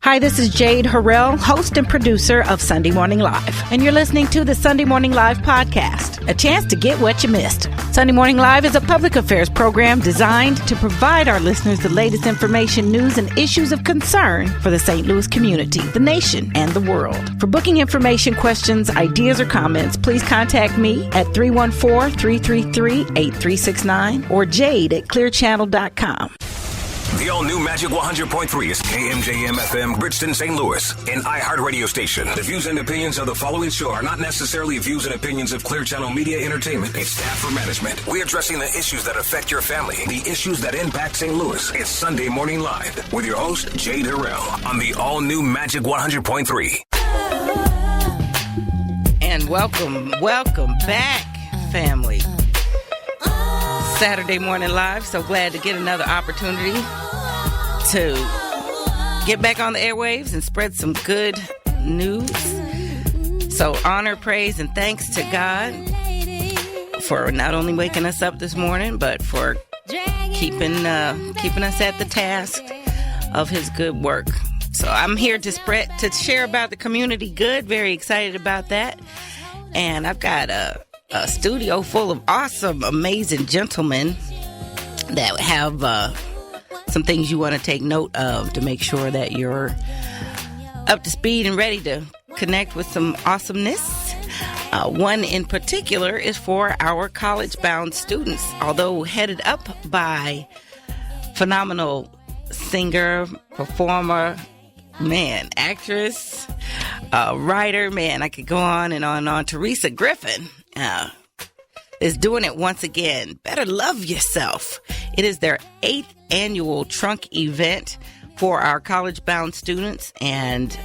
Hi, this is Jade Harrell, host and producer of Sunday Morning Live, and you're listening to the Sunday Morning Live podcast, a chance to get what you missed. Sunday Morning Live is a public affairs program designed to provide our listeners the latest information, news, and issues of concern for the St. Louis community, the nation, and the world. For booking information, questions, ideas, or comments, please contact me at 314-333-8369 or jade@clearchannel.com. The all-new Magic 100.3 is KMJM FM, Bridgeton, St. Louis, an iHeart radio station. The views and opinions of the following show are not necessarily views and opinions of Clear Channel Media Entertainment, its staff, or management. We're addressing the issues that affect your family, the issues that impact St. Louis. It's Sunday Morning Live with your host, Jade Harrell, on the all-new Magic 100.3. And welcome back, family. Saturday Morning Live. So glad to get another opportunity to get back on the airwaves and spread some good news. So honor, praise, and thanks to God for not only waking us up this morning, but for keeping us at the task of His good work. So I'm here to share about the community good. Very excited about that. And I've got a studio full of awesome, amazing gentlemen that have some things you want to take note of to make sure that you're up to speed and ready to connect with some awesomeness. One in particular is for our college-bound students, although headed up by phenomenal singer, performer, actress, writer, I could go on and on and on. Terisa Griffin is doing it once again. Better Love Yourself. It is their 8th annual trunk event for our college-bound students, and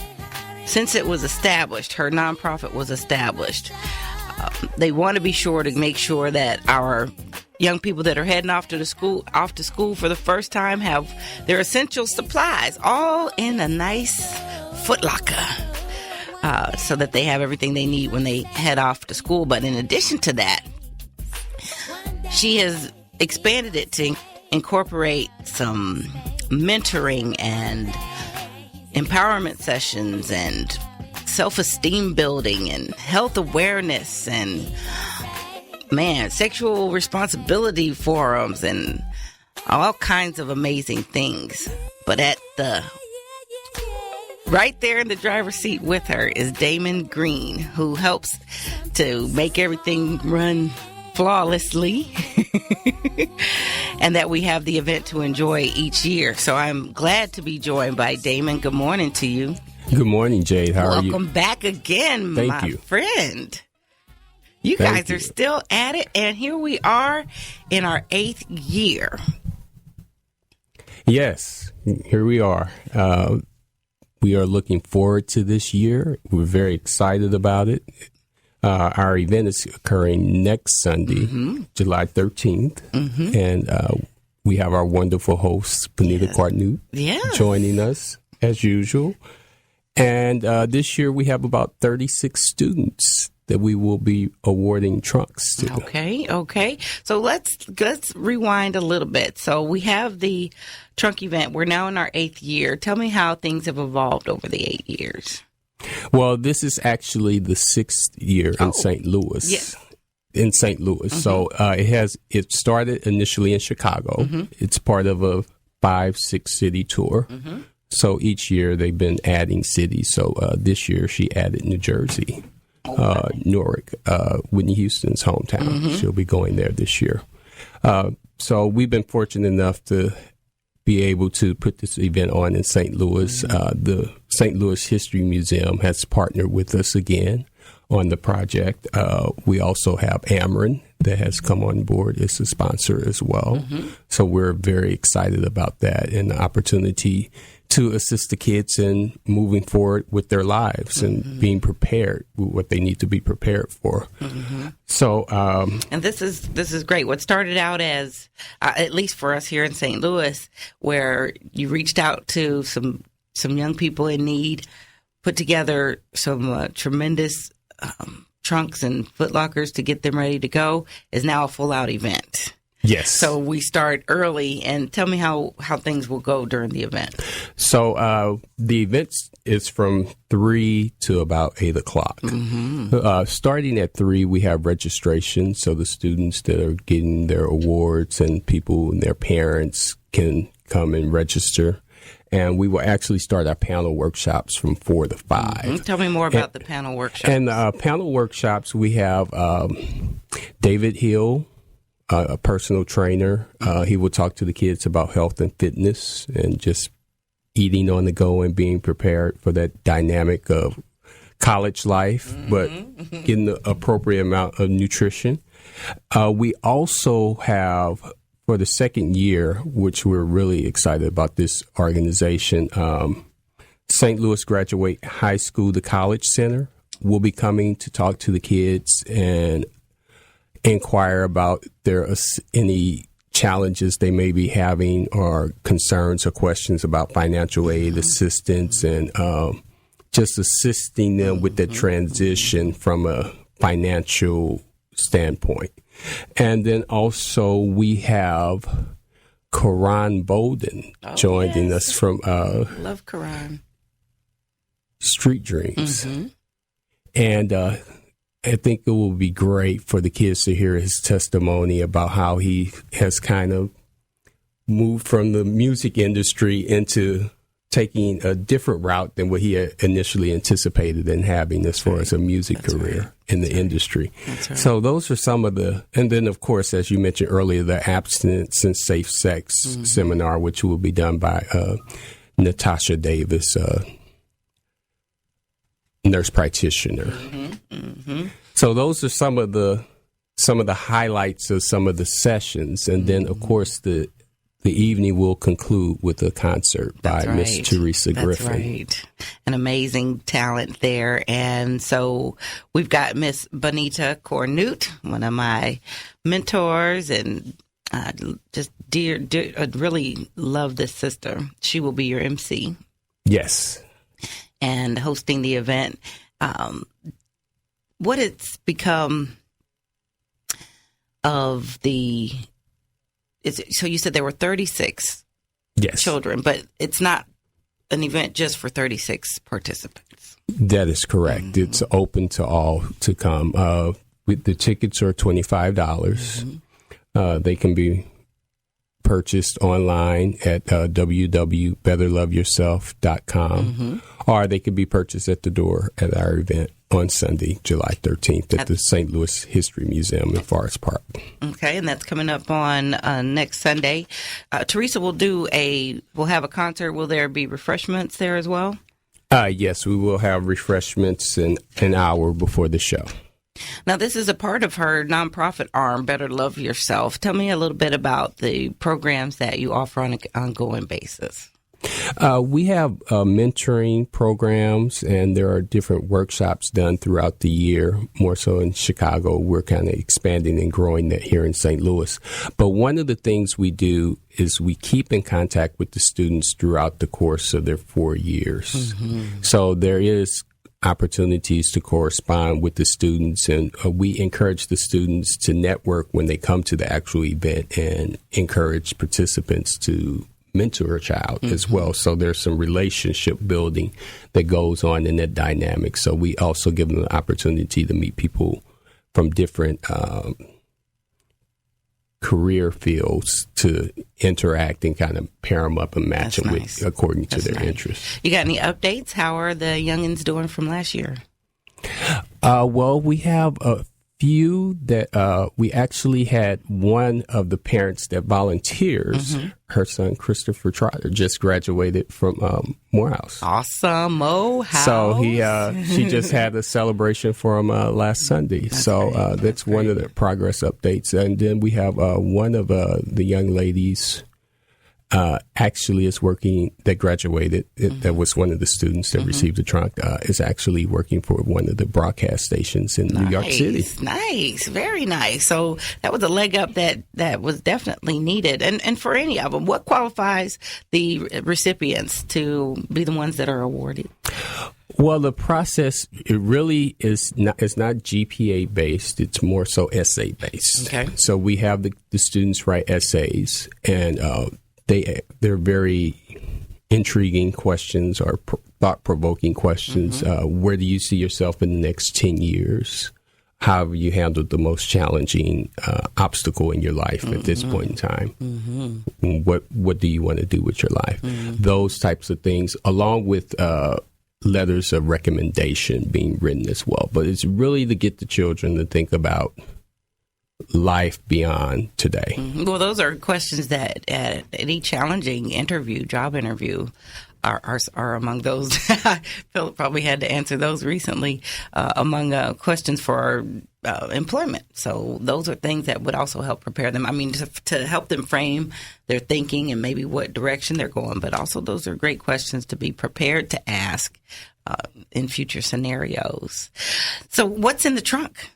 since it was established, her nonprofit was established, they want to be sure to make sure that our young people that are heading off to school for the first time have their essential supplies all in a nice Foot Locker. So that they have everything they need when they head off to school. But in addition to that, she has expanded it to incorporate some mentoring and empowerment sessions and self-esteem building and health awareness and, sexual responsibility forums and all kinds of amazing things. But right there in the driver's seat with her is Damon Green, who helps to make everything run flawlessly and that we have the event to enjoy each year. So I'm glad to be joined by Damon. Good morning to you. Good morning, Jade. How are you? Welcome back again, my friend. You guys are still at it, and here we are in our 8th year. Yes, here we are. We are looking forward to this year. We're very excited about it. Our event is occurring next Sunday, July 13th. And we have our wonderful host, Benita Quartnute, joining us as usual. And this year we have about 36 students that we will be awarding trunks to. Okay. So let's rewind a little bit. So we have the trunk event. We're now in our 8th year. Tell me how things have evolved over the 8 years. Well, this is actually the 6th year in St. Louis. Yes. In St. Louis. So it started initially in Chicago. It's part of a 5-6 city tour. So each year they've been adding cities. So this year she added New Jersey. Newark, Whitney Houston's hometown. She'll be going there this year. So we've been fortunate enough to be able to put this event on in St. Louis. The St. Louis History Museum has partnered with us again on the project. We also have Ameren that has come on board as a sponsor as well. So we're very excited about that and the opportunity to assist the kids in moving forward with their lives and being prepared with what they need to be prepared for. So, and this is great. What started out as, at least for us here in St. Louis, where you reached out to some young people in need, put together some tremendous trunks and footlockers to get them ready to go, is now a full out event. Yes. So we start early, and tell me how things will go during the event. So the event is from 3 to about 8 o'clock. Starting at 3, we have registration. So the students that are getting their awards and people and their parents can come and register. And we will actually start our panel workshops from 4 to 5. Tell me more about the panel workshops. And panel workshops, we have David Hill, a personal trainer. He will talk to the kids about health and fitness and just eating on the go and being prepared for that dynamic of college life, but getting the appropriate amount of nutrition. We also have, for the second year, which we're really excited about this organization, St. Louis Graduate High School to College Center will be coming to talk to the kids and inquire about any challenges they may be having or concerns or questions about financial aid assistance and just assisting them with the transition from a financial standpoint. And then also we have Karan Bolden joining us from Love Karan. Street Dreams. And I think it will be great for the kids to hear his testimony about how he has kind of moved from the music industry into taking a different route than what he had initially anticipated in having as far as a music career in the industry. So those are some of and then of course, as you mentioned earlier, the abstinence and safe sex seminar, which will be done by Natasha Davis, nurse practitioner. So those are some of the highlights of some of the sessions, and then of course the evening will conclude with a concert by Miss Terisa Griffin. That's right. An amazing talent there. And so we've got Miss Bonita Cornute, one of my mentors, and just dear, I really love this sister. She will be your MC. Yes. And hosting the event. What it's become of the... So you said there were 36 children, but it's not an event just for 36 participants. That is correct. It's open to all to come. The tickets are $25. They can be purchased online at www.betterloveyourself.com, or they can be purchased at the door at our event on Sunday, July 13th at the St. Louis History Museum in Forest Park. Okay, and that's coming up on next Sunday. Terisa will have a concert. Will there be refreshments there as well? Yes, we will have refreshments an hour before the show. Now, this is a part of her nonprofit arm, Better Love Yourself. Tell me a little bit about the programs that you offer on an ongoing basis. We have mentoring programs, and there are different workshops done throughout the year. More so in Chicago, we're kind of expanding and growing that here in St. Louis. But one of the things we do is we keep in contact with the students throughout the course of their 4 years. So there is opportunities to correspond with the students, and we encourage the students to network when they come to the actual event and encourage participants to mentor a child as well. So there's some relationship building that goes on in that dynamic. So we also give them the opportunity to meet people from different career fields to interact and kind of pair them up and match them with according to their interests. You got any updates? How are the youngins doing from last year? Well, we have a few that we actually had one of the parents that volunteers. Her son, Christopher Trotter, just graduated from Morehouse. Awesome. Morehouse. So she just had a celebration for him last Sunday. That's one of the progress updates. And then we have one of the young ladies actually is working, that graduated. That was one of the students that received the trunk, is actually working for one of the broadcast stations in New York City. Nice. Very nice. So that was a leg up that was definitely needed. And for any of them, what qualifies the recipients to be the ones that are awarded? Well, the process, it really is not, it's not GPA based. It's more so essay based. Okay. So we have the students write essays, and they're very intriguing questions or thought-provoking questions. Where do you see yourself in the next 10 years? How have you handled the most challenging obstacle in your life at this point in time? What do you want to do with your life? Those types of things, along with letters of recommendation being written as well. But it's really to get the children to think about life beyond today. Well, those are questions that at any challenging interview, job interview, are among those. Philip probably had to answer those recently among questions for employment. So those are things that would also help prepare them. I mean, to help them frame their thinking and maybe what direction they're going. But also those are great questions to be prepared to ask in future scenarios. So what's in the trunk?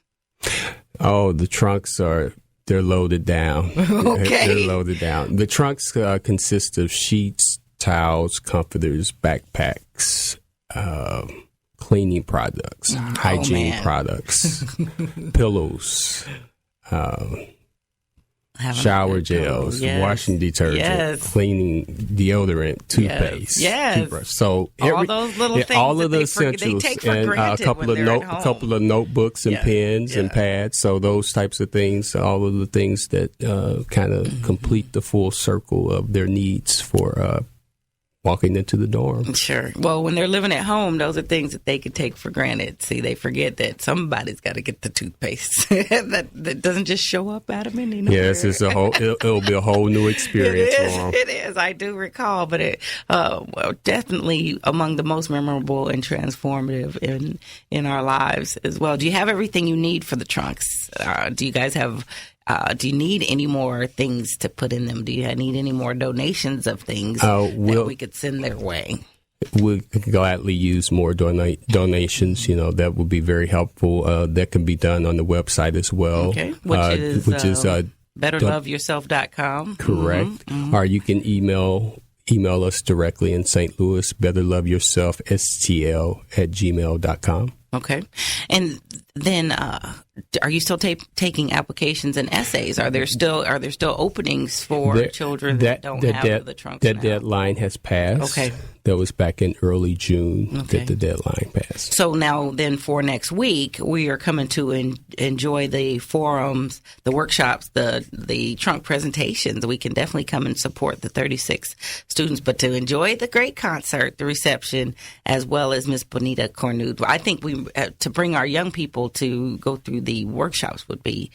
Oh, the trunks they're loaded down. Okay. They're loaded down. The trunks consist of sheets, towels, comforters, backpacks, cleaning products, hygiene products, pillows, shower gels, washing detergent, cleaning deodorant, toothpaste, toothbrush. So all those little things, all of the they essentials, take for and granted a couple of notebooks and pens and pads. So those types of things, all of the things that kind of complete the full circle of their needs for walking into the dorm. Sure. Well, when they're living at home, those are things that they could take for granted. See, they forget that somebody's got to get the toothpaste. that doesn't just show up out of anywhere. Yes, it's it'll be a whole new experience for them. It is. I do recall, but it definitely among the most memorable and transformative in our lives as well. Do you have everything you need for the trunks? Do you guys have? Do you need any more things to put in them? Do you need any more donations of things that we could send their way? We could gladly use more donations. That would be very helpful. That can be done on the website as well. Okay, which is betterloveyourself.com. Correct. Or you can email us directly in St. Louis, betterloveyourselfstl@gmail.com. Okay. And then are you still taking applications and essays? Are there still openings for children that don't have the trunks That now? deadline has passed. Okay. That was back in early June that the deadline passed. So now then for next week, we are coming to enjoy the forums, the workshops, the trunk presentations. We can definitely come and support the 36 students, but to enjoy the great concert, the reception, as well as Miss Bonita Cornude. I think to bring our young people to go through the workshops would be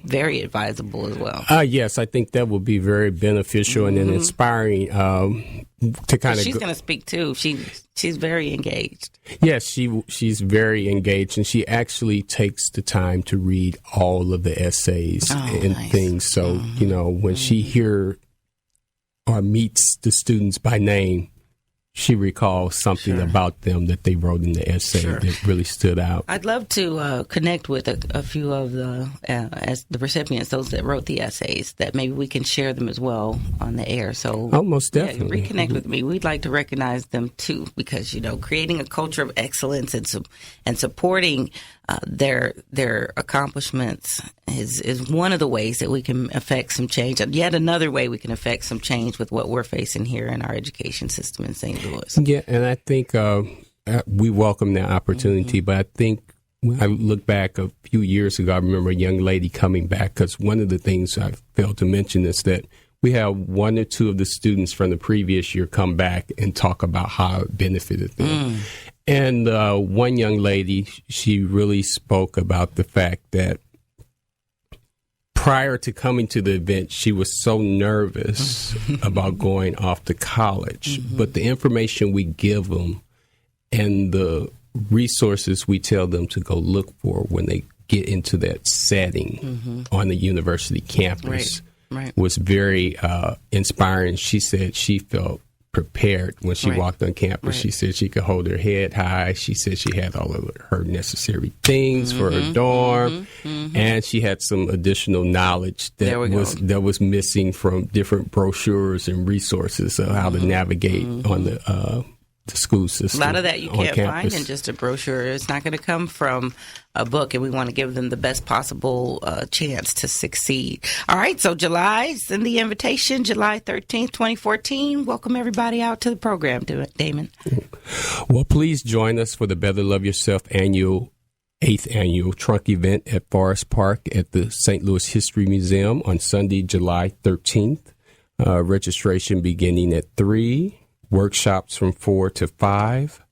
very advisable as well. Yes, I think that would be very beneficial and then inspiring to kind of. She's going to speak too. She's very engaged. Yes, she's very engaged, and she actually takes the time to read all of the essays and things. So when she hear or meets the students by name, she recalls something about them that they wrote in the essay that really stood out. I'd love to connect with a few of the recipients, those that wrote the essays, that maybe we can share them as well on the air. So, most definitely. Reconnect with me. We'd like to recognize them too, because creating a culture of excellence and supporting their accomplishments is one of the ways that we can affect some change. Yet another way we can affect some change with what we're facing here in our education system in St. Louis. Yeah, and I think we welcome that opportunity, but I think when I look back a few years ago, I remember a young lady coming back, because one of the things I failed to mention is that we have one or two of the students from the previous year come back and talk about how it benefited them. And one young lady, she really spoke about the fact that prior to coming to the event, she was so nervous about going off to college. But the information we give them and the resources we tell them to go look for when they get into that setting on the university campus was very inspiring. She said she felt prepared when she walked on campus. She said she could hold her head high. She said she had all of her necessary things for her dorm, and she had some additional knowledge that was missing from different brochures and resources of how to navigate on the the school system. A lot of that you can't find campus. in just a brochure. It's not going to come from a book, and we want to give them the best possible chance to succeed. All right, so July, send the invitation, July 13th, 2014. Welcome everybody out to the program, Damon. Well, please join us for the Better Love Yourself 8th annual trunk event at Forest Park at the St. Louis History Museum on Sunday, July 13th. Registration beginning at 3, workshops from 4 to 5,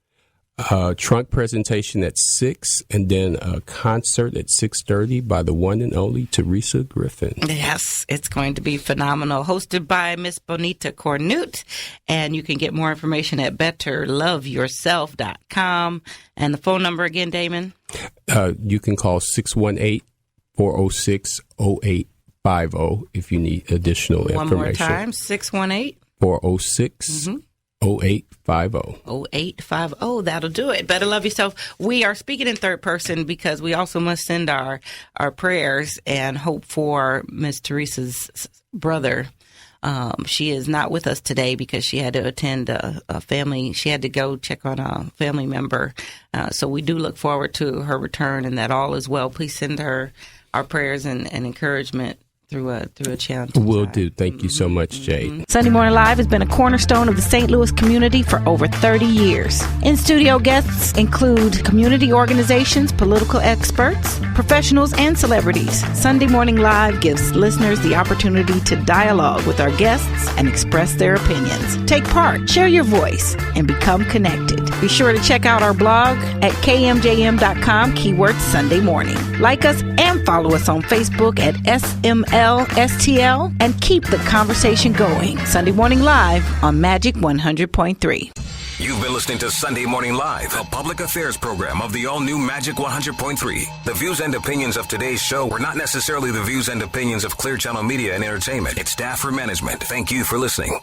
trunk presentation at 6, and then a concert at 6:30 by the one and only Terisa Griffin. Yes, it's going to be phenomenal. Hosted by Miss Bonita Cornute, and you can get more information at betterloveyourself.com. And the phone number again, Damon? You can call 618-406-0850 if you need additional information. One more time, 618 406 0850. 0850. That'll do it. Better Love Yourself. We are speaking in third person because we also must send our prayers and hope for Miss Teresa's brother. She is not with us today because she had to attend a family. She had to go check on a family member. So we do look forward to her return and that all is well. Please send her our prayers and encouragement through a channel. Will do. Thank you so much, Jay. Sunday Morning Live has been a cornerstone of the St. Louis community for over 30 years. In-studio guests include community organizations, political experts, professionals, and celebrities. Sunday Morning Live gives listeners the opportunity to dialogue with our guests and express their opinions. Take part, share your voice, and become connected. Be sure to check out our blog at kmjm.com, keyword Sunday Morning. Like us and follow us on Facebook at SMLSTL and keep the conversation going. Sunday Morning Live on Magic 100.3. You've been listening to Sunday Morning Live, a public affairs program of the all-new Magic 100.3. The views and opinions of today's show were not necessarily the views and opinions of Clear Channel Media and Entertainment, its staff or management. Thank you for listening.